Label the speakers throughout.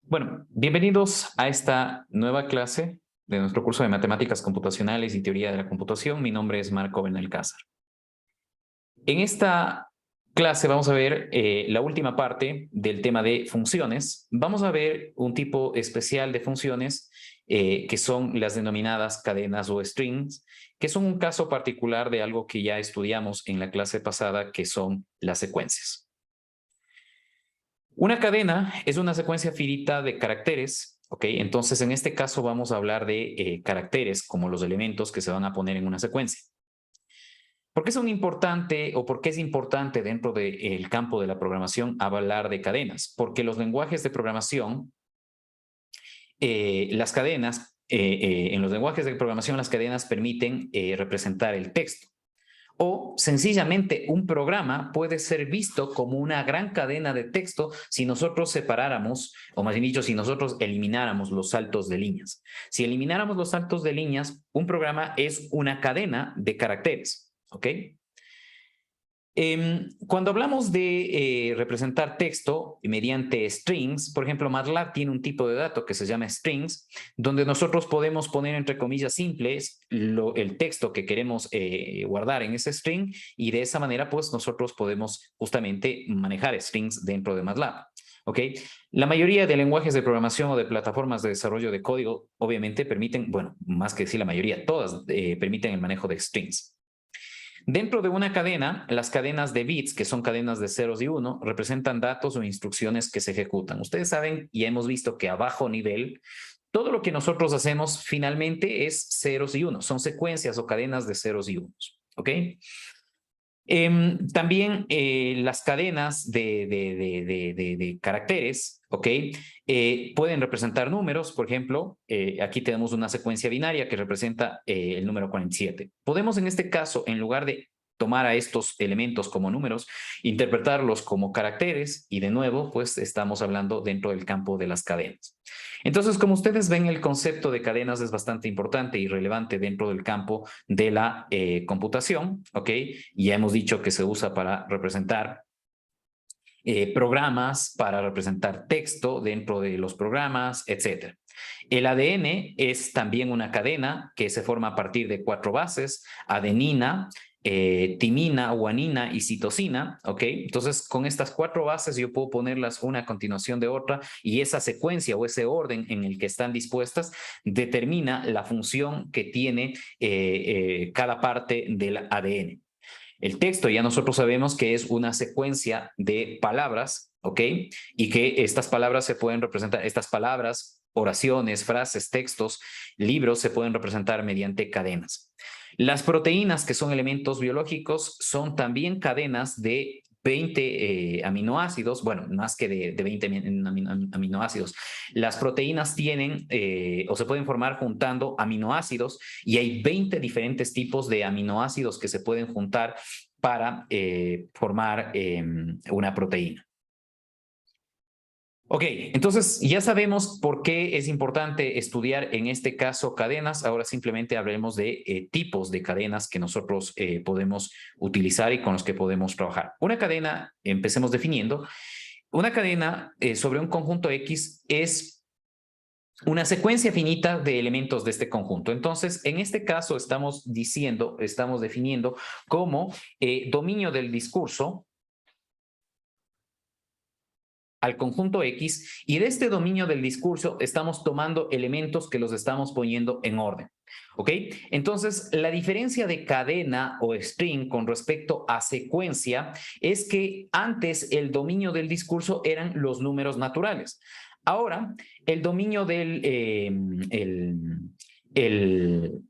Speaker 1: Bueno, bienvenidos a esta nueva clase de nuestro curso de Matemáticas Computacionales y Teoría de la Computación. Mi nombre es Marco Benalcázar. En esta clase vamos a ver la última parte del tema de funciones. Vamos a ver un tipo especial de funciones que son las denominadas cadenas o strings, que son un caso particular de algo que ya estudiamos en la clase pasada, que son las secuencias. Una cadena es una secuencia finita de caracteres, ¿ok? Entonces, en este caso vamos a hablar de caracteres como los elementos que se van a poner en una secuencia. ¿Por qué son importantes o por qué es importante dentro del campo de la programación hablar de cadenas? Porque los lenguajes de programación, las cadenas, en los lenguajes de programación las cadenas permiten representar el texto. O sencillamente un programa puede ser visto como una gran cadena de texto si nosotros separáramos, o más bien dicho, si nosotros elimináramos los saltos de líneas. Si elimináramos los saltos de líneas, un programa es una cadena de caracteres, ¿ok? Cuando hablamos de representar texto mediante strings, por ejemplo, MATLAB tiene un tipo de dato que se llama strings, donde nosotros podemos poner entre comillas simples el texto que queremos guardar en ese string, y de esa manera pues nosotros podemos justamente manejar strings dentro de MATLAB. ¿Ok? La mayoría de lenguajes de programación o de plataformas de desarrollo de código obviamente permiten, bueno, más que decir la mayoría, todas permiten el manejo de strings. Dentro de una cadena, las cadenas de bits, que son cadenas de ceros y uno, representan datos o instrucciones que se ejecutan. Ustedes saben y hemos visto que a bajo nivel, todo lo que nosotros hacemos finalmente es ceros y unos, son secuencias o cadenas de ceros y unos, ¿ok? También las cadenas de caracteres, ¿ok? Pueden representar números, por ejemplo, aquí tenemos una secuencia binaria que representa el número 47. Podemos en este caso, en lugar de tomar a estos elementos como números, interpretarlos como caracteres y de nuevo, pues estamos hablando dentro del campo de las cadenas. Entonces, como ustedes ven, el concepto de cadenas es bastante importante y relevante dentro del campo de la computación, ¿ok? Ya hemos dicho que se usa para representar programas, para representar texto dentro de los programas, etc. El ADN es también una cadena que se forma a partir de 4 bases: adenina, timina, guanina y citosina, ¿ok? Entonces, con estas 4 bases yo puedo ponerlas una a continuación de otra, y esa secuencia o ese orden en el que están dispuestas determina la función que tiene cada parte del ADN. El texto ya nosotros sabemos que es una secuencia de palabras, ¿ok? Y que estas palabras se pueden representar, estas palabras, oraciones, frases, textos, libros, se pueden representar mediante cadenas. Las proteínas, que son elementos biológicos, son también cadenas de 20 aminoácidos, bueno, más que de 20 aminoácidos. Las proteínas tienen o se pueden formar juntando aminoácidos, y hay 20 diferentes tipos de aminoácidos que se pueden juntar para formar una proteína. Ok, entonces ya sabemos por qué es importante estudiar en este caso cadenas. Ahora simplemente hablemos de tipos de cadenas que nosotros podemos utilizar y con los que podemos trabajar. Una cadena, empecemos definiendo. Una cadena sobre un conjunto X es una secuencia finita de elementos de este conjunto. Entonces, en este caso estamos definiendo como dominio del discurso al conjunto X, y de este dominio del discurso estamos tomando elementos que los estamos poniendo en orden. ¿Ok? Entonces, la diferencia de cadena o string con respecto a secuencia es que antes el dominio del discurso eran los números naturales. Ahora, el dominio del el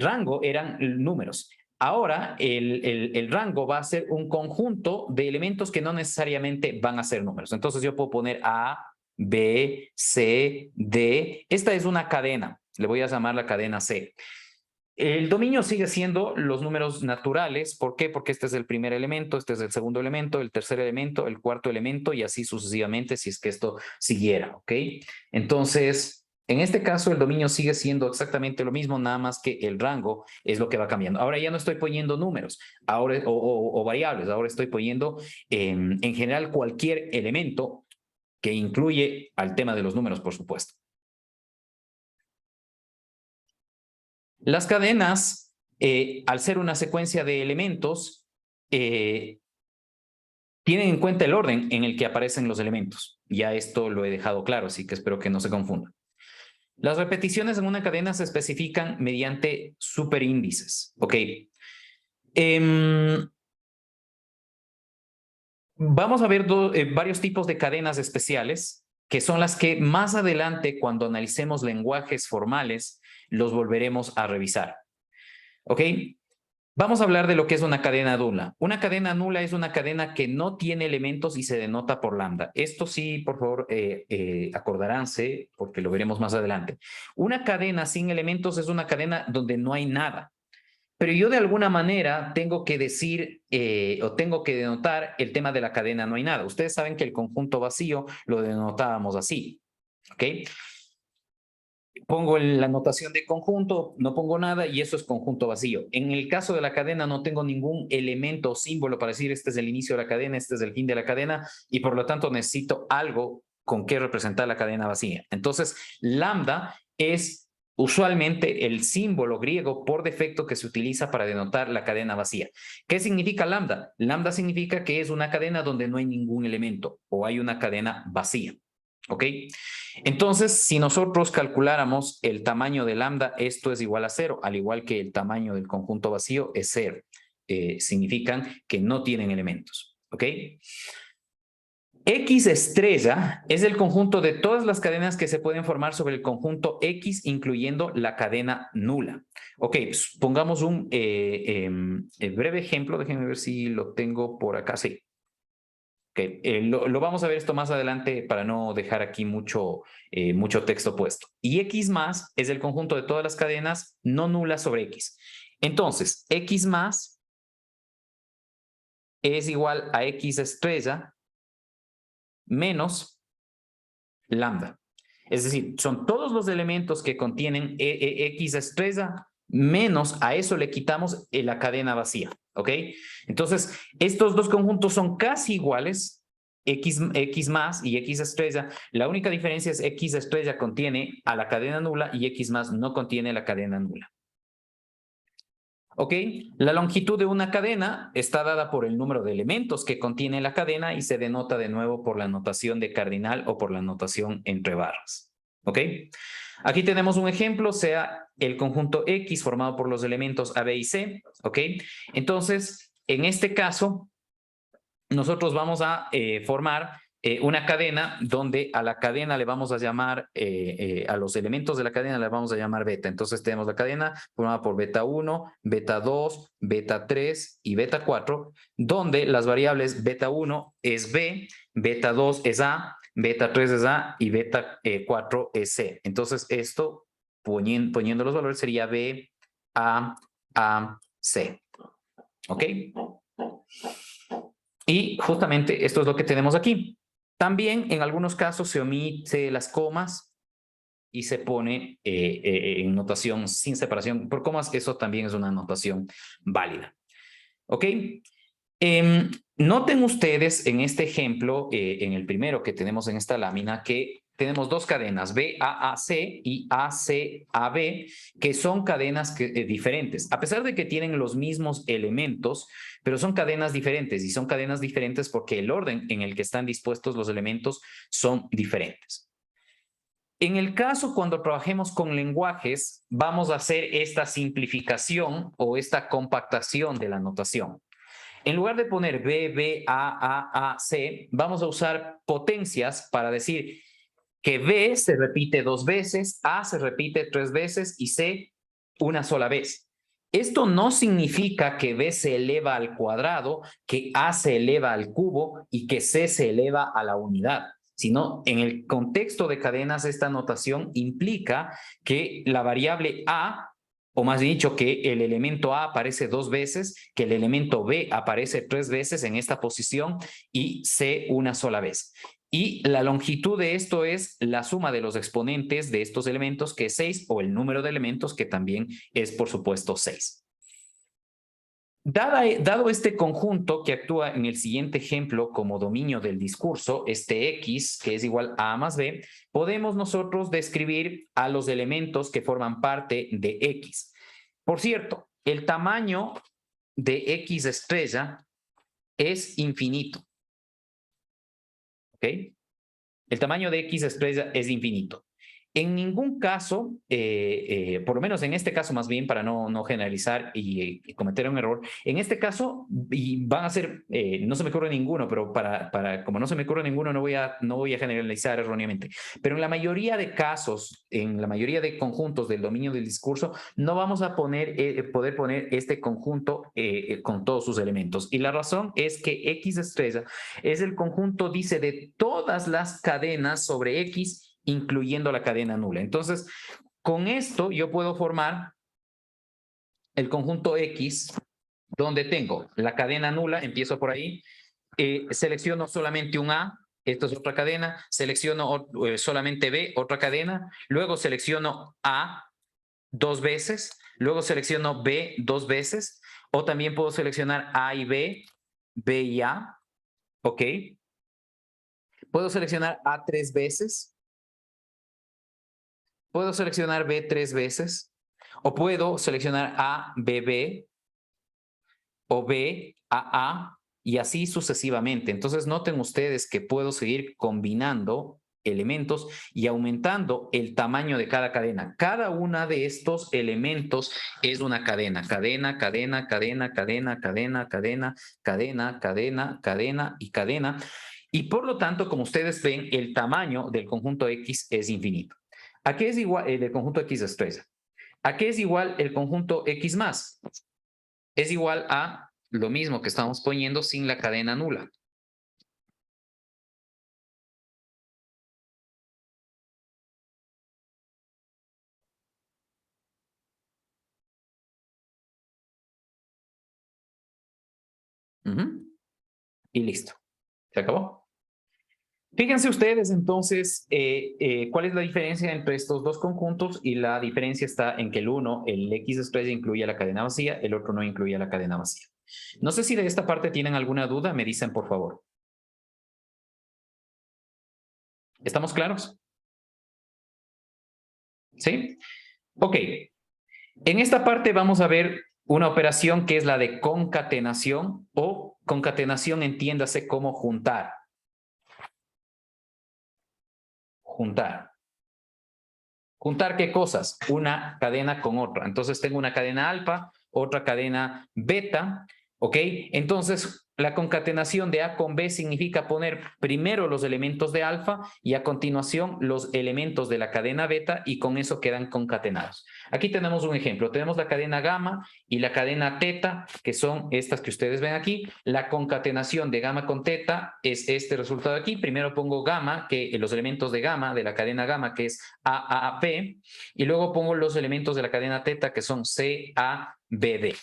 Speaker 1: rango eran números. Ahora el rango va a ser un conjunto de elementos que no necesariamente van a ser números. Entonces yo puedo poner A, B, C, D. Esta es una cadena. Le voy a llamar la cadena C. El dominio sigue siendo los números naturales. ¿Por qué? Porque este es el primer elemento, este es el segundo elemento, el tercer elemento, el cuarto elemento, y así sucesivamente si es que esto siguiera. ¿Ok? Entonces, en este caso, el dominio sigue siendo exactamente lo mismo, nada más que el rango es lo que va cambiando. Ahora ya no estoy poniendo números ahora, o variables, ahora estoy poniendo en general cualquier elemento que incluye al tema de los números, por supuesto. Las cadenas, al ser una secuencia de elementos, tienen en cuenta el orden en el que aparecen los elementos. Ya esto lo he dejado claro, así que espero que no se confunda. Las repeticiones en una cadena se especifican mediante superíndices, ¿ok? Vamos a ver varios tipos de cadenas especiales, que son las que más adelante, cuando analicemos lenguajes formales, los volveremos a revisar, ¿ok? Vamos a hablar de lo que es una cadena nula. Una cadena nula es una cadena que no tiene elementos y se denota por lambda. Esto sí, por favor, acordaránse, porque lo veremos más adelante. Una cadena sin elementos es una cadena donde no hay nada. Pero yo de alguna manera tengo que decir o tengo que denotar el tema de la cadena no hay nada. Ustedes saben que el conjunto vacío lo denotábamos así, ¿ok? Pongo la notación de conjunto, no pongo nada y eso es conjunto vacío. En el caso de la cadena no tengo ningún elemento o símbolo para decir este es el inicio de la cadena, este es el fin de la cadena y por lo tanto necesito algo con que representar la cadena vacía. Entonces, lambda es usualmente el símbolo griego por defecto que se utiliza para denotar la cadena vacía. ¿Qué significa lambda? Lambda significa que es una cadena donde no hay ningún elemento o hay una cadena vacía. ¿Ok? Entonces, si nosotros calculáramos el tamaño de lambda, esto es igual a 0, al igual que el tamaño del conjunto vacío es 0. Significan que no tienen elementos. ¿Ok? X estrella es el conjunto de todas las cadenas que se pueden formar sobre el conjunto X, incluyendo la cadena nula. Ok, pongamos un breve ejemplo. Déjenme ver si lo tengo por acá. Sí. Okay. Lo vamos a ver esto más adelante para no dejar aquí mucho texto puesto. Y X más es el conjunto de todas las cadenas no nulas sobre X. Entonces, X más es igual a X estrella menos lambda. Es decir, son todos los elementos que contienen X estrella menos a eso le quitamos la cadena vacía. ¿Ok? Entonces, estos dos conjuntos son casi iguales, X más y X estrella. La única diferencia es X estrella contiene a la cadena nula y X más no contiene la cadena nula. ¿Ok? La longitud de una cadena está dada por el número de elementos que contiene la cadena y se denota de nuevo por la notación de cardinal o por la notación entre barras. ¿Ok? Aquí tenemos un ejemplo, sea el conjunto X formado por los elementos A, B y C. ¿Ok? Entonces, en este caso, nosotros vamos a formar una cadena donde a la cadena le vamos a llamar, a los elementos de la cadena le vamos a llamar beta. Entonces tenemos la cadena formada por beta 1, beta 2, beta 3 y beta 4, donde las variables beta 1 es B, beta 2 es A, beta 3 es A y beta 4 es C. Entonces esto, poniendo los valores, sería B, A, C. ¿Ok? Y justamente esto es lo que tenemos aquí. También en algunos casos se omite las comas y se pone en notación sin separación por comas. Eso también es una notación válida. ¿Ok? Noten ustedes en este ejemplo, en el primero que tenemos en esta lámina, que tenemos dos cadenas, BAAC y ACAB, que son cadenas diferentes, a pesar de que tienen los mismos elementos, pero son cadenas diferentes, y son cadenas diferentes porque el orden en el que están dispuestos los elementos son diferentes. En el caso cuando trabajemos con lenguajes, vamos a hacer esta simplificación o esta compactación de la notación. En lugar de poner B, B, A, C, vamos a usar potencias para decir que B se repite 2 veces, A se repite 3 veces y C una sola vez. Esto no significa que B se eleva al cuadrado, que A se eleva al cubo y que C se eleva a la unidad, sino en el contexto de cadenas esta notación implica que la variable A, o más dicho, que el elemento A aparece 2 veces, que el elemento B aparece 3 veces en esta posición y C una sola vez. Y la longitud de esto es la suma de los exponentes de estos elementos, que es 6, o el número de elementos, que también es, por supuesto, 6. Dado este conjunto que actúa en el siguiente ejemplo como dominio del discurso, este X, que es igual a más B, podemos nosotros describir a los elementos que forman parte de X. Por cierto, el tamaño de X estrella es infinito. ¿Ok? El tamaño de X estrella es infinito. En ningún caso, por lo menos en este caso más bien, para no generalizar y cometer un error, en este caso, y van a ser, no se me ocurre ninguno, pero como no se me ocurre ninguno, no voy a generalizar erróneamente. Pero en la mayoría de casos, en la mayoría de conjuntos del dominio del discurso, no vamos a poder poner este conjunto con todos sus elementos. Y la razón es que X estrella es el conjunto, dice, de todas las cadenas sobre X, incluyendo la cadena nula. Entonces, con esto yo puedo formar el conjunto X, donde tengo la cadena nula, empiezo por ahí, selecciono solamente un A, esto es otra cadena, selecciono solamente B, otra cadena, luego selecciono A dos veces, luego selecciono B dos veces, o también puedo seleccionar A y B y A, ¿ok? Puedo seleccionar A tres veces, puedo seleccionar B tres veces, o puedo seleccionar A, B, B, o B, A, A, y así sucesivamente. Entonces noten ustedes que puedo seguir combinando elementos y aumentando el tamaño de cada cadena. Cada una de estos elementos es una cadena. Cadena, cadena, cadena, cadena, cadena, cadena, cadena, cadena, cadena y cadena. Y por lo tanto, como ustedes ven, el tamaño del conjunto X es infinito. ¿A qué es igual el conjunto X estrella? ¿A qué es igual el conjunto X más? Es igual a lo mismo que estamos poniendo sin la cadena nula. Y listo. ¿Se acabó? Fíjense ustedes entonces cuál es la diferencia entre estos dos conjuntos, y la diferencia está en que el uno, el X estrella, incluye la cadena vacía, el otro no incluye la cadena vacía. No sé si de esta parte tienen alguna duda, me dicen por favor. ¿Estamos claros? ¿Sí? Ok. En esta parte vamos a ver una operación que es la de concatenación, o concatenación entiéndase como juntar. Juntar. ¿Juntar qué cosas? Una cadena con otra. Entonces tengo una cadena alfa, otra cadena beta, ¿ok? Entonces la concatenación de A con B significa poner primero los elementos de alfa y a continuación los elementos de la cadena beta, y con eso quedan concatenados. Aquí tenemos un ejemplo. Tenemos la cadena gamma y la cadena teta, que son estas que ustedes ven aquí. La concatenación de gamma con teta es este resultado aquí. Primero pongo gamma, que los elementos de gamma, de la cadena gamma, que es AAP, y luego pongo los elementos de la cadena teta, que son CABD.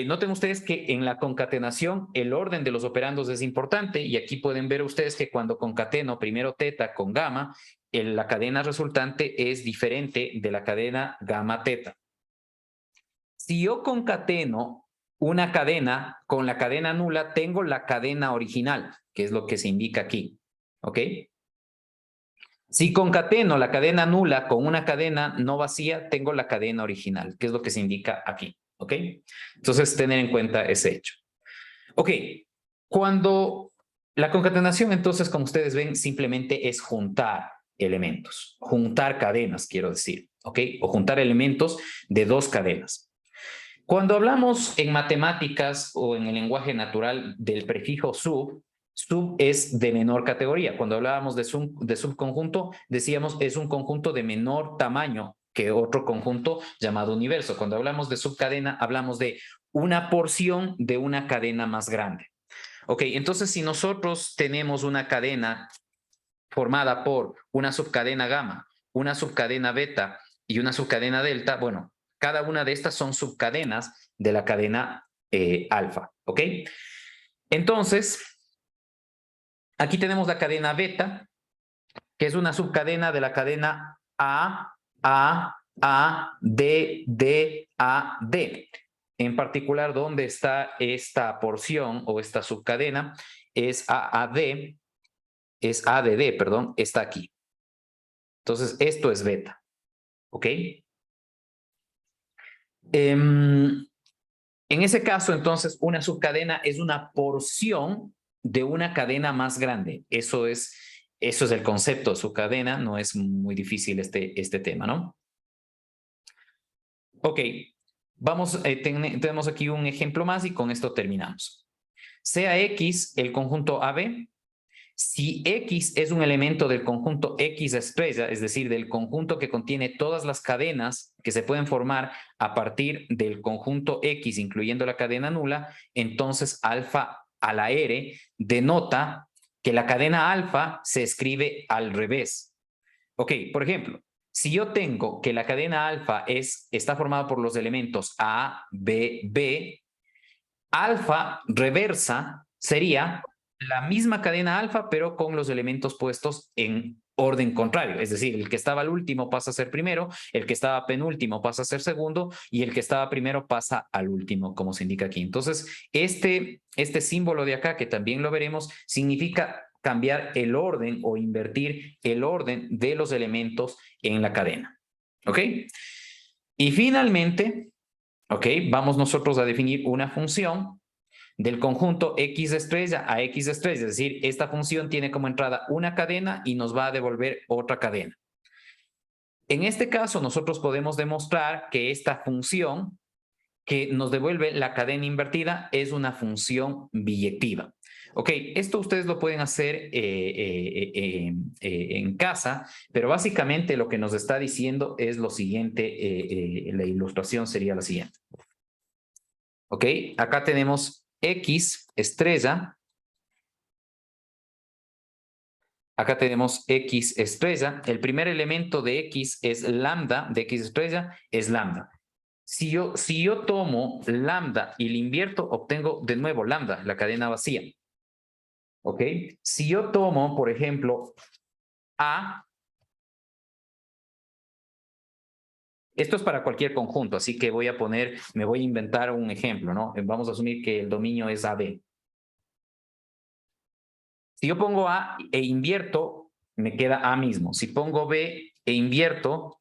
Speaker 1: Noten ustedes que en la concatenación el orden de los operandos es importante, y aquí pueden ver ustedes que cuando concateno primero teta con gamma, la cadena resultante es diferente de la cadena gamma teta. Si yo concateno una cadena con la cadena nula, tengo la cadena original, que es lo que se indica aquí, ¿ok? Si concateno la cadena nula con una cadena no vacía, tengo la cadena original, que es lo que se indica aquí, ¿ok? Entonces, tener en cuenta ese hecho. Ok, cuando la concatenación, entonces, como ustedes ven, simplemente es juntar elementos, juntar cadenas, quiero decir, ¿ok? O juntar elementos de dos cadenas. Cuando hablamos en matemáticas o en el lenguaje natural del prefijo sub, sub es de menor categoría. Cuando hablábamos de subconjunto, decíamos es un conjunto de menor tamaño que otro conjunto llamado universo. Cuando hablamos de subcadena, hablamos de una porción de una cadena más grande. Ok, entonces si nosotros tenemos una cadena formada por una subcadena gamma, una subcadena beta y una subcadena delta, bueno, cada una de estas son subcadenas de la cadena alfa, ¿ok? Entonces, aquí tenemos la cadena beta, que es una subcadena de la cadena A, D, D, A, D. en particular donde está esta porción o esta subcadena, es AAD, es ADD, perdón, está aquí. Entonces, esto es beta, ¿ok? En ese caso, entonces, una subcadena es una porción de una cadena más grande. Eso es el concepto de subcadena, no es muy difícil este tema, ¿no? Ok, tenemos aquí un ejemplo más y con esto terminamos. Sea X el conjunto AB, si X es un elemento del conjunto X estrella, es decir, del conjunto que contiene todas las cadenas que se pueden formar a partir del conjunto X, incluyendo la cadena nula, entonces alfa a la R denota que la cadena alfa se escribe al revés. Ok, por ejemplo, si yo tengo que la cadena alfa está formada por los elementos A, B, B, alfa reversa sería la misma cadena alfa, pero con los elementos puestos en orden contrario. Es decir, el que estaba al último pasa a ser primero, el que estaba penúltimo pasa a ser segundo y el que estaba primero pasa al último, como se indica aquí. Entonces, este símbolo de acá, que también lo veremos, significa cambiar el orden o invertir el orden de los elementos en la cadena. ¿Ok? Y finalmente, ¿ok? Vamos nosotros a definir una función del conjunto X estrella a X estrella, es decir, esta función tiene como entrada una cadena y nos va a devolver otra cadena. En este caso, nosotros podemos demostrar que esta función que nos devuelve la cadena invertida es una función biyectiva. Ok, esto ustedes lo pueden hacer en casa, pero básicamente lo que nos está diciendo es lo siguiente, la ilustración sería la siguiente. Ok, acá tenemos X estrella. Acá tenemos X estrella. El primer elemento de X es lambda, de X estrella, es lambda. Si yo tomo lambda y le invierto, obtengo de nuevo lambda, la cadena vacía. ¿Ok? Si yo tomo, por ejemplo, A, esto es para cualquier conjunto, así que me voy a inventar un ejemplo, ¿no? Vamos a asumir que el dominio es AB. Si yo pongo A e invierto, me queda A mismo. Si pongo B e invierto,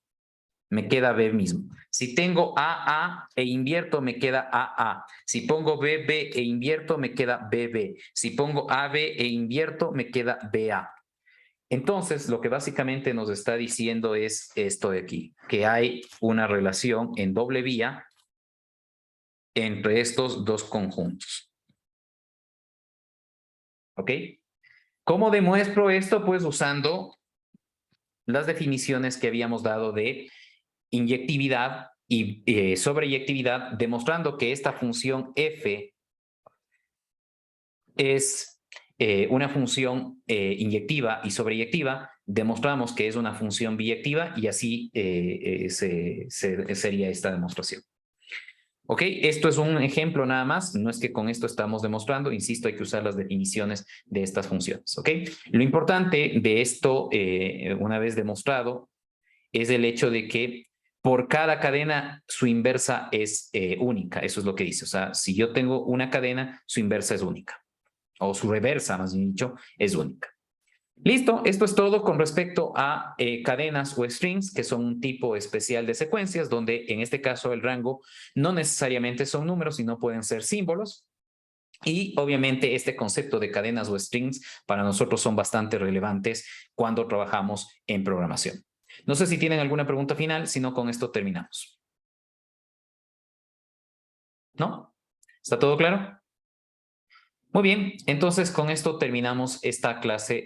Speaker 1: me queda B mismo. Si tengo AA e invierto, me queda AA. Si pongo BB e invierto, me queda BB. Si pongo AB e invierto, me queda BA. Entonces, lo que básicamente nos está diciendo es esto de aquí, que hay una relación en doble vía entre estos dos conjuntos. ¿Ok? ¿Cómo demuestro esto? Pues usando las definiciones que habíamos dado de inyectividad y sobreyectividad, demostrando que esta función f es una función inyectiva y sobreyectiva, demostramos que es una función biyectiva y así sería esta demostración. ¿Ok? Esto es un ejemplo nada más, no es que con esto estamos demostrando, insisto, hay que usar las definiciones de estas funciones. ¿Ok? Lo importante de esto, una vez demostrado, es el hecho de que por cada cadena su inversa es única. Eso es lo que dice. O sea, si yo tengo una cadena, su inversa es única. O su reversa, más bien dicho, es única. Listo, esto es todo con respecto a cadenas o strings, que son un tipo especial de secuencias, donde en este caso el rango no necesariamente son números, sino pueden ser símbolos. Y obviamente este concepto de cadenas o strings para nosotros son bastante relevantes cuando trabajamos en programación. No sé si tienen alguna pregunta final, si no, con esto terminamos. ¿No? ¿Está todo claro? Muy bien, entonces con esto terminamos esta clase.